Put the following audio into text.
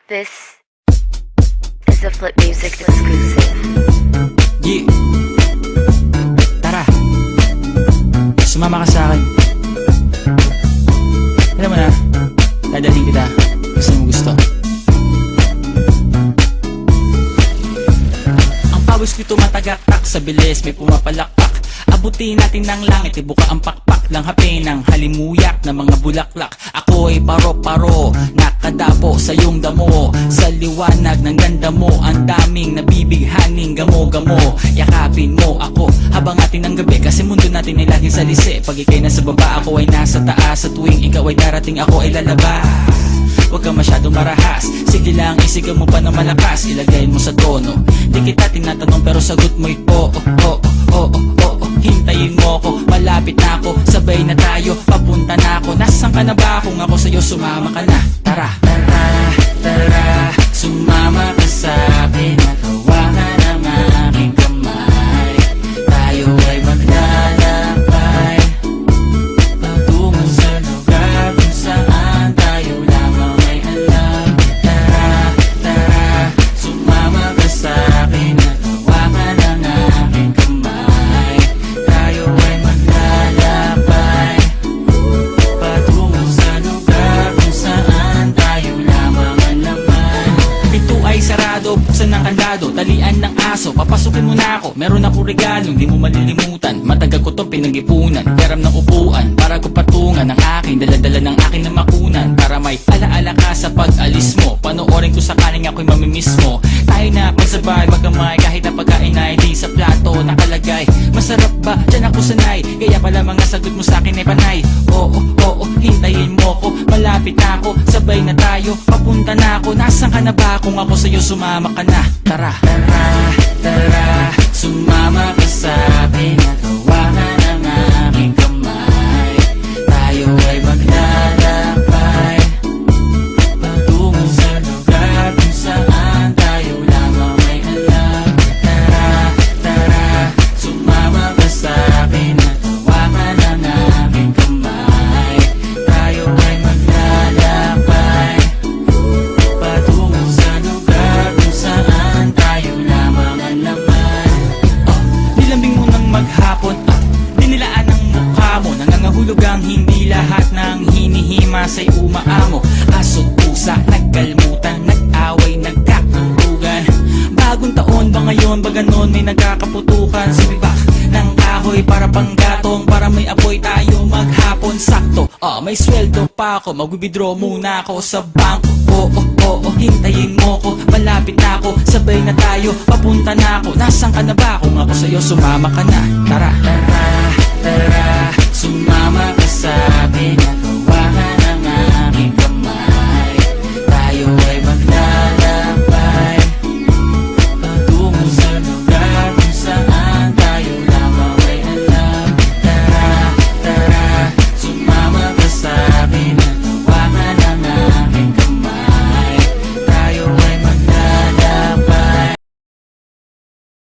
This is a Flip Music exclusive. Yeah. Tara, sumama ka sa akin. Alam mo na, dadalhin kita kasi mo gusto. Ang pawis ko'y tumatagaktak sa bilis, may pumapalakpak. Abutin natin ng langit, ibuka ang pakpak lang hape ng halimuyak na mga bulaklak. Ako'y paro-paro, nakadapo sa iyong damo. Sa liwanag ng ganda mo, ang daming nabibighaning gamo-gamo. Yakapin mo ako habang atin ng gabi, kasi mundo natin ay laging salisi. Pag ikay nasa baba, ako ay nasa taas. Sa tuwing ikaw ay darating, ako ay lalabas. Huwag ka masyadong marahas, sige lang isigaw mo pa na malakas. Ilagay mo sa tono, di kita tinatanong pero sagot mo'y oo, oo, oo, oo. Hintayin mo ako, malapit na ako, sabay na tayo, papunta na ako. Nasaan ka na ba? Kung ako sa'yo, sumama ka na. Tara, tara, tara, sumama ka sa'kin at hawakan ang aking kamay. Tayo ay maglalakbay patungo sa lugar kung saan tayo lamang ay alam. Tara, tara, sumama ka sa'kin at hawakan ang aking kamay. Tayo ay maglalakbay patungo sa lugar kung saan tayo lamang ang laman. Pinto ay sarado, buksan ng kandado, talian ng aso, papasukin mo na ako. Meron ako regalong di mo malilimutan, matagal ko tong pinag-ipunan. Garam ng upuan para ko patungan ang aking daladala ng aking na makunan. Para may alaala ka sa pag-alis mo, panoorin ko sakaling ako'y mamimiss mo. Tayo na pagsabay, magkamay, kahit na pagkain ay di sa plato nakalagay. Masarap ba? Diyan ako sanay, kaya pala mga sagot mo sa akin ay panay. Oo, oo, hintayin mo ko, malapit na ako, sabay na tayo, papunta na ako. Nasaan ka na ba? Kung ako sa'yo, sumama ka na. Tara, tara, tara, sumama ka sa'kin at hawakan ang aking kamay. Tayo ay maglalakbay patungo sa lugar kung saan tayo lamang may alam. Tara, tara, sumama ka sa'kin at hawakan ang aking kamay. Tayo ay maglalakbay patungo sa lugar kung saan tayo lamang ang laman. Nilambing mo ng maghapon, dinilaan ang mukha mo. Nangangahulog ang hindi lahat ng hinihima sa'y umaamo. Aso't pusa, nagkalmutan, nag-away, nagkaturugan. Bagong taon ba ngayon, ba ganon may nagkakaputukan? Sumibak ng kahoy para panggatong, para may apoy tayo maghapon. Sakto, may sweldo pa ako, mag-withdraw muna ako sa bangko. Oo, oo, hintayin mo ko, malapit na ako, sabay na tayo, papunta na ako. Nasaan ka na ba? Kung ako sa'yo, sumama ka na. Tara, tara, tara, sumama